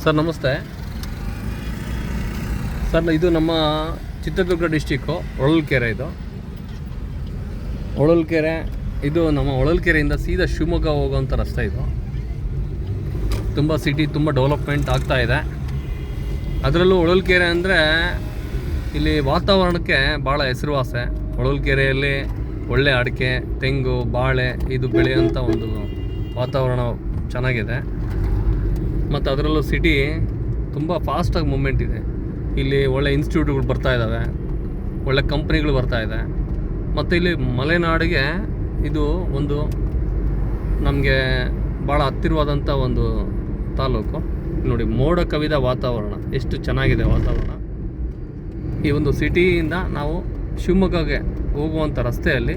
Sir ನಮಸ್ತೆ sir, ಇದು ನಮ್ಮ ಚಿತ್ರದುರ್ಗ ಡಿಸ್ಟಿಕ್ಕು ಹೊಳಲ್ಕೆರೆ. ಇದು ನಮ್ಮ ಹೊಳಲ್ಕೆರೆಯಿಂದ ಸೀದಾ ಶಿವಮೊಗ್ಗ ಹೋಗುವಂಥ ರಸ್ತೆ. ಇದು ತುಂಬ ಸಿಟಿ ತುಂಬ ಡೆವಲಪ್ಮೆಂಟ್ ಆಗ್ತಾ ಇದೆ. ಅದರಲ್ಲೂ ಹೊಳಲ್ಕೆರೆ ಅಂದರೆ ಇಲ್ಲಿ ವಾತಾವರಣಕ್ಕೆ ಭಾಳ ಹೆಸರುವಾಸೆ. ಹೊಳಲ್ಕೆರೆಯಲ್ಲಿ ಒಳ್ಳೆ ಅಡಿಕೆ, ತೆಂಗು, ಬಾಳೆ ಇದು ಬೆಳೆಯುವಂಥ ಒಂದು ವಾತಾವರಣ ಚೆನ್ನಾಗಿದೆ. ಮತ್ತು ಅದರಲ್ಲೂ ಸಿಟಿ ತುಂಬ ಫಾಸ್ಟಾಗಿ ಮೂಮೆಂಟ್ ಇದೆ. ಇಲ್ಲಿ ಒಳ್ಳೆ ಇನ್ಸ್ಟಿಟ್ಯೂಟ್ಗಳು ಬರ್ತಾ ಇದ್ದಾವೆ, ಒಳ್ಳೆ ಕಂಪ್ನಿಗಳು ಬರ್ತಾ ಇದೆ. ಮತ್ತು ಇಲ್ಲಿ ಮಲೆನಾಡಿಗೆ ಇದು ಒಂದು ನಮಗೆ ಭಾಳ ಹತ್ತಿರವಾದಂಥ ಒಂದು ತಾಲೂಕು. ನೋಡಿ, ಮೋಡ ಕವಿದ ವಾತಾವರಣ, ಎಷ್ಟು ಚೆನ್ನಾಗಿದೆ ವಾತಾವರಣ. ಈ ಒಂದು ಸಿಟಿಯಿಂದ ನಾವು ಶಿವಮೊಗ್ಗಗೆ ಹೋಗುವಂಥ ರಸ್ತೆಯಲ್ಲಿ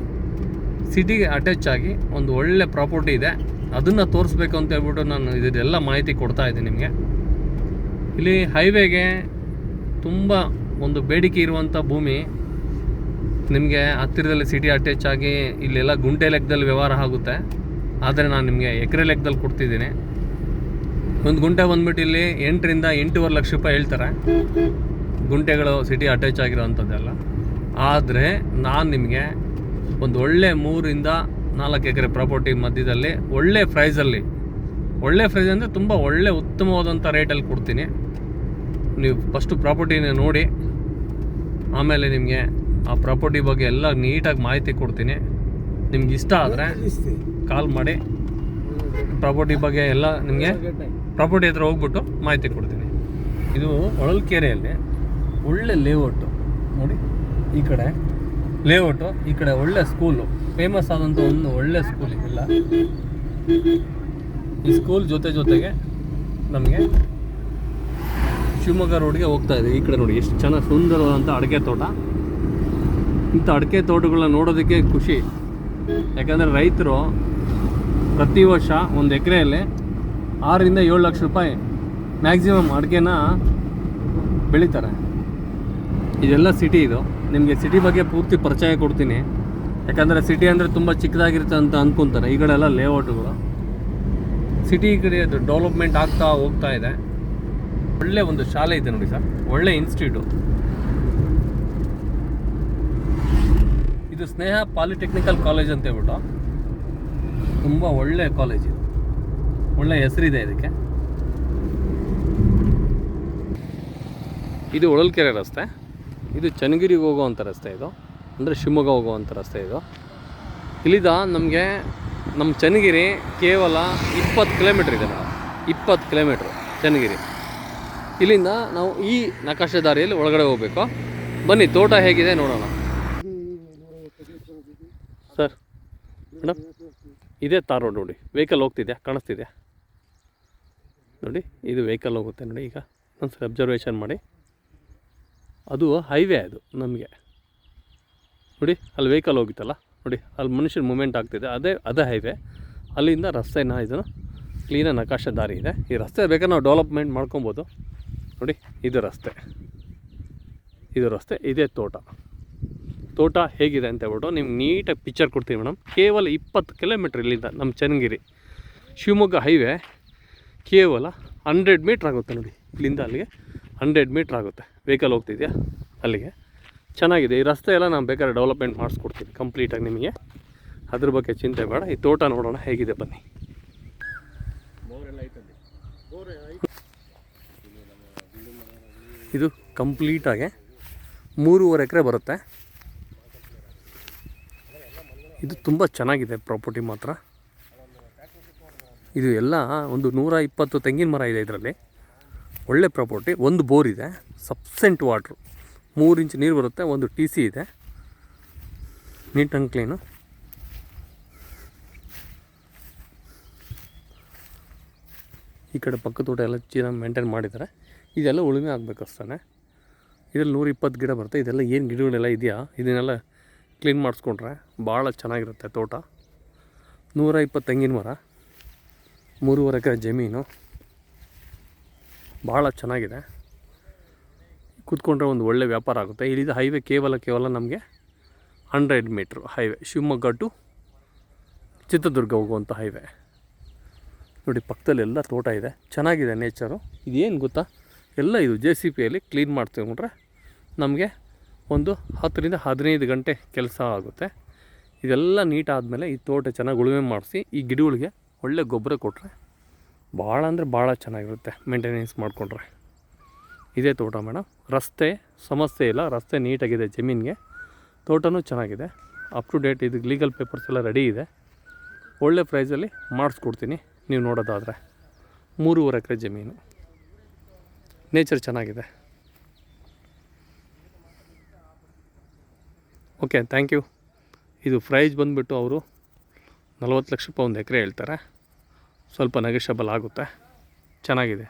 ಸಿಟಿಗೆ ಅಟ್ಯಾಚ್ ಆಗಿ ಒಂದು ಒಳ್ಳೆ ಪ್ರಾಪರ್ಟಿ ಇದೆ. ಅದನ್ನು ತೋರಿಸ್ಬೇಕು ಅಂತ ಹೇಳ್ಬಿಟ್ಟು ನಾನು ಇದೆಲ್ಲ ಮಾಹಿತಿ ಕೊಡ್ತಾ ಇದ್ದೀನಿ ನಿಮಗೆ. ಇಲ್ಲಿ ಹೈವೇಗೆ ತುಂಬ ಒಂದು ಬೇಡಿಕೆ ಇರುವಂಥ ಭೂಮಿ. ನಿಮಗೆ ಹತ್ತಿರದಲ್ಲಿ ಸಿಟಿ ಅಟ್ಯಾಚ್ ಆಗಿ ಇಲ್ಲೆಲ್ಲ ಗುಂಟೆ ಲೆಕ್ಕದಲ್ಲಿ ವ್ಯವಹಾರ ಆಗುತ್ತೆ. ಆದರೆ ನಾನು ನಿಮಗೆ ಎಕರೆ ಲೆಕ್ಕದಲ್ಲಿ ಕೊಡ್ತಿದ್ದೀನಿ. ಒಂದು ಗುಂಟೆ ಬಂದ್ಬಿಟ್ಟು ಇಲ್ಲಿ 8ರಿಂದ 8.5 ಲಕ್ಷ ರೂಪಾಯಿ ಹೇಳ್ತಾರೆ, ಗುಂಟೆಗಳು ಸಿಟಿ ಅಟ್ಯಾಚ್ ಆಗಿರೋವಂಥದ್ದೆಲ್ಲ. ಆದರೆ ನಾನು ನಿಮಗೆ ಒಂದು ಒಳ್ಳೆ 3ರಿಂದ 4 ಎಕರೆ ಪ್ರಾಪರ್ಟಿ ಮಧ್ಯದಲ್ಲಿ ಒಳ್ಳೆ ಪ್ರೈಸಲ್ಲಿ, ಒಳ್ಳೆ ಪ್ರೈಸ್ ಅಂದರೆ ತುಂಬ ಒಳ್ಳೆ ಉತ್ತಮವಾದಂಥ ರೇಟಲ್ಲಿ ಕೊಡ್ತೀನಿ. ನೀವು ಫಸ್ಟು ಪ್ರಾಪರ್ಟಿನ ನೋಡಿ, ಆಮೇಲೆ ನಿಮಗೆ ಆ ಪ್ರಾಪರ್ಟಿ ಬಗ್ಗೆ ಎಲ್ಲ ನೀಟಾಗಿ ಮಾಹಿತಿ ಕೊಡ್ತೀನಿ. ನಿಮ್ಗೆ ಇಷ್ಟ ಆದರೆ ಕಾಲ್ ಮಾಡಿ ಪ್ರಾಪರ್ಟಿ ಬಗ್ಗೆ ಎಲ್ಲ ನಿಮಗೆ ಪ್ರಾಪರ್ಟಿ ಹತ್ರ ಹೋಗ್ಬಿಟ್ಟು ಮಾಹಿತಿ ಕೊಡ್ತೀನಿ. ಇದು ಹೊಳಲ್ಕೆರೆಯಲ್ಲಿ ಒಳ್ಳೆ ಲೇಔಟು ನೋಡಿ. ಈ ಕಡೆ ಲೇಔಟು, ಈ ಕಡೆ ಒಳ್ಳೆ ಸ್ಕೂಲು, ಫೇಮಸ್ ಆದಂಥ ಒಂದು ಒಳ್ಳೆ ಸ್ಕೂಲ್ ಇದೆಲ್ಲ. ಈ ಸ್ಕೂಲ್ ಜೊತೆಗೆ ನಮಗೆ ಶಿವಮೊಗ್ಗ ರೋಡ್ಗೆ ಹೋಗ್ತಾ ಇದೆ. ಈ ಕಡೆ ನೋಡಿ ಎಷ್ಟು ಚೆನ್ನಾಗಿ ಸುಂದರವಾದಂಥ ಅಡಿಕೆ ತೋಟ. ಇಂಥ ಅಡಿಕೆ ತೋಟಗಳನ್ನ ನೋಡೋದಕ್ಕೆ ಖುಷಿ. ಯಾಕಂದರೆ ರೈತರು ಪ್ರತಿ ವರ್ಷ ಒಂದು ಎಕರೆಯಲ್ಲಿ 6ರಿಂದ 7 ಲಕ್ಷ ರೂಪಾಯಿ ಮ್ಯಾಕ್ಸಿಮಮ್ ಅಡಿಕೆನ ಬೆಳೀತಾರೆ. ಇದೆಲ್ಲ ಸಿಟಿ. ಇದು ನಿಮಗೆ ಸಿಟಿ ಬಗ್ಗೆ ಪೂರ್ತಿ ಪರಿಚಯ ಕೊಡ್ತೀನಿ. ಯಾಕಂದರೆ ಸಿಟಿ ಅಂದರೆ ತುಂಬ ಚಿಕ್ಕದಾಗಿರುತ್ತೆ ಅಂತ ಅಂದ್ಕೊತಾರೆ. ಈ ಕಡೆ ಎಲ್ಲ ಲೇಔಟುಗಳು. ಸಿಟಿ ಈ ಕಡೆ ಡೆವಲಪ್ಮೆಂಟ್ ಆಗ್ತಾ ಹೋಗ್ತಾ ಇದೆ. ಒಳ್ಳೆ ಒಂದು ಶಾಲೆ ಇದೆ ನೋಡಿ ಸರ್, ಒಳ್ಳೆ ಇನ್ಸ್ಟಿಟ್ಯೂಟು. ಇದು ಸ್ನೇಹ ಪಾಲಿಟೆಕ್ನಿಕಲ್ ಕಾಲೇಜ್ ಅಂತ ಹೇಳ್ಬಿಟ್ಟು ತುಂಬ ಒಳ್ಳೆ ಕಾಲೇಜ್ ಇದು, ಒಳ್ಳೆ ಹೆಸರಿದೆ ಇದಕ್ಕೆ. ಇದು ಹೊಳಲ್ಕೆರೆ ರಸ್ತೆ. ಇದು ಚನ್ನಗಿರಿಗೆ ಹೋಗುವಂಥ ರಸ್ತೆ. ಇದು ಅಂದರೆ ಶಿವಮೊಗ್ಗ ಹೋಗುವಂಥ ರಸ್ತೆ. ಇದು ಇಲ್ಲಿಂದ ನಮಗೆ ನಮ್ಮ ಚನ್ನಗಿರಿ ಕೇವಲ 20 ಕಿಲೋಮೀಟ್ರ್ ಇದೆ. 20 ಕಿಲೋಮೀಟ್ರು ಚನ್ನಗಿರಿ. ಇಲ್ಲಿಂದ ನಾವು ಈ ನಕಾಶೆ ದಾರಿಯಲ್ಲಿ ಒಳಗಡೆ ಹೋಗಬೇಕು. ಬನ್ನಿ, ತೋಟ ಹೇಗಿದೆ ನೋಡೋಣ. ಸರ್ ಮೇಡಮ್, ಇದೇ ತಾರ್ ರೋಡ್ ನೋಡಿ. ವೆಹಿಕಲ್ ಹೋಗ್ತಿದೆ, ಕಾಣಿಸ್ತಿದೆ ನೋಡಿ. ಇದು ವೆಹಿಕಲ್ ಹೋಗುತ್ತೆ ನೋಡಿ. ಈಗ ಒಂದ್ಸರಿ ಅಬ್ಸರ್ವೇಷನ್ ಮಾಡಿ. ಅದು ಹೈವೇ. ಅದು ನಮಗೆ ನೋಡಿ, ಅಲ್ಲಿ ವೆಹಿಕಲ್ ಹೋಗಿತ್ತಲ್ಲ ನೋಡಿ, ಅಲ್ಲಿ ಮನುಷ್ಯನ ಮೂಮೆಂಟ್ ಆಗ್ತಿದೆ. ಅದೇ ಹೈವೇ. ಅಲ್ಲಿಂದ ರಸ್ತೆನ ಇದನ್ನು ಕ್ಲೀನಾಗಿ ನಕಾಶೆ ದಾರಿ ಇದೆ. ಈ ರಸ್ತೆ ಬೇಕಾದ್ರೆ ನಾವು ಡೆವಲಪ್ಮೆಂಟ್ ಮಾಡ್ಕೊಬೋದು ನೋಡಿ. ಇದು ರಸ್ತೆ, ಇದೇ ತೋಟ ಹೇಗಿದೆ ಅಂತ ಹೇಳ್ಬಿಟ್ಟು ನಿಮ್ಗೆ ನೀಟಾಗಿ ಪಿಕ್ಚರ್ ಕೊಡ್ತೀವಿ ಮೇಡಮ್. ಕೇವಲ 20 ಕಿಲೋಮೀಟ್ರ್ ಇಲ್ಲಿಂದ ನಮ್ಮ ಚನ್ನಗಿರಿ ಶಿವಮೊಗ್ಗ ಹೈವೇ ಕೇವಲ 100 ಮೀಟ್ರ್ ಆಗುತ್ತೆ ನೋಡಿ. ಇಲ್ಲಿಂದ ಅಲ್ಲಿಗೆ 100 ಮೀಟ್ರ್ ಆಗುತ್ತೆ. ವೆಹಿಕಲ್ ಹೋಗ್ತಿದೆಯಾ ಅಲ್ಲಿಗೆ. ಚೆನ್ನಾಗಿದೆ ಈ ರಸ್ತೆ ಎಲ್ಲ. ನಾನು ಬೇಕಾದ್ರೆ ಡೆವಲಪ್ಮೆಂಟ್ ಮಾಡಿಸ್ಕೊಡ್ತೀನಿ ಕಂಪ್ಲೀಟಾಗಿ ನಿಮಗೆ. ಅದ್ರ ಬಗ್ಗೆ ಚಿಂತೆ ಬೇಡ. ಈ ತೋಟ ನೋಡೋಣ ಹೇಗಿದೆ, ಬನ್ನಿ. ಇದು ಕಂಪ್ಲೀಟಾಗಿ 3.5 ಎಕರೆ ಬರುತ್ತೆ. ಇದು ತುಂಬ ಚೆನ್ನಾಗಿದೆ ಪ್ರಾಪರ್ಟಿ ಮಾತ್ರ. ಇದು ಎಲ್ಲ ಒಂದು 120 ತೆಂಗಿನ ಮರ ಇದೆ ಇದರಲ್ಲಿ. ಒಳ್ಳೆ ಪ್ರಾಪರ್ಟಿ. ಒಂದು ಬೋರ್ ಇದೆ, ಸಫಿಷಿಯೆಂಟ್ ವಾಟ್ರು, 3 ಇಂಚ್ ನೀರು ಬರುತ್ತೆ. ಒಂದು TC ಇದೆ, ನೀಟ್ ಆ್ಯಂಡ್ ಕ್ಲೀನು. ಈ ಕಡೆ ಪಕ್ಕ ತೋಟ ಎಲ್ಲ ಚೆನ್ನಾಗಿ ಮೇಂಟೈನ್ ಮಾಡಿದ್ದಾರೆ. ಇದೆಲ್ಲ ಉಳುಮೆ ಆಗಬೇಕು ಅಷ್ಟೇ. ಇದರಲ್ಲಿ 120 ಗಿಡ ಬರುತ್ತೆ. ಇದೆಲ್ಲ ಏನು ಗಿಡಗಳೆಲ್ಲ ಇದೆಯಾ ಇದನ್ನೆಲ್ಲ ಕ್ಲೀನ್ ಮಾಡಿಸ್ಕೊಂಡ್ರೆ ಭಾಳ ಚೆನ್ನಾಗಿರುತ್ತೆ ತೋಟ. 120 ತೆಂಗಿನ ಮರ, 3.5 ಎಕರೆ ಜಮೀನು, ಭಾಳ ಚೆನ್ನಾಗಿದೆ. ಕೂತ್ಕೊಂಡ್ರೆ ಒಂದು ಒಳ್ಳೆ ವ್ಯಾಪಾರ ಆಗುತ್ತೆ. ಇಲ್ಲಿಂದ ಹೈವೇ ಕೇವಲ ನಮಗೆ 100 metre highway. Shivamogga to Chitradurga ಹೋಗುವಂಥ ಹೈವೇ. ನೋಡಿ ಪಕ್ಕದಲ್ಲಿ ಎಲ್ಲ ತೋಟ ಇದೆ, ಚೆನ್ನಾಗಿದೆ ನೇಚರು. ಇದೇನು ಗೊತ್ತಾ, ಎಲ್ಲ ಇದು JCPಯಲ್ಲಿ ಕ್ಲೀನ್ ಮಾಡ್ಕೊಂಡ್ರೆ ನಮಗೆ ಒಂದು 10 ರಿಂದ 15 ಗಂಟೆ ಕೆಲಸ ಆಗುತ್ತೆ. ಇದೆಲ್ಲ ನೀಟ್ ಆದಮೇಲೆ ಈ ತೋಟ ಚೆನ್ನಾಗಿ ಉಳುಮೆ ಮಾಡಿಸಿ ಈ ಗಿಡಗಳಿಗೆ ಒಳ್ಳೆ ಗೊಬ್ಬರ ಕೊಟ್ಟರೆ ಭಾಳ ಅಂದರೆ ಭಾಳ ಚೆನ್ನಾಗಿರುತ್ತೆ ಮೇಂಟೆನೆನ್ಸ್ ಮಾಡಿಕೊಂಡ್ರೆ. ಇದೇ ತೋಟ ಮೇಡಮ್. ರಸ್ತೆ ಸಮಸ್ಯೆ ಇಲ್ಲ, ರಸ್ತೆ ನೀಟಾಗಿದೆ ಜಮೀನಿಗೆ, ತೋಟನೂ ಚೆನ್ನಾಗಿದೆ, ಅಪ್ ಟು ಡೇಟ್. ಇದಕ್ಕೆ ಲೀಗಲ್ ಪೇಪರ್ಸ್ ಎಲ್ಲ ರೆಡಿ ಇದೆ. ಒಳ್ಳೆ ಪ್ರೈಸಲ್ಲಿ ಮಾಡಿಸ್ಕೊಡ್ತೀನಿ. ನೀವು ನೋಡೋದಾದರೆ 3.5 ಎಕರೆ ಜಮೀನು, ನೇಚರ್ ಚೆನ್ನಾಗಿದೆ. Okay, thank you. ಇದು ಪ್ರೈಸ್ ಬಂದುಬಿಟ್ಟು ಅವರು 40 ಲಕ್ಷ ರೂಪಾಯಿ ಒಂದು ಎಕರೆ ಹೇಳ್ತಾರೆ. ಸ್ವಲ್ಪ ನೆಗೋಷಿಯಬಲ್ ಆಗುತ್ತೆ, ಚೆನ್ನಾಗಿದೆ.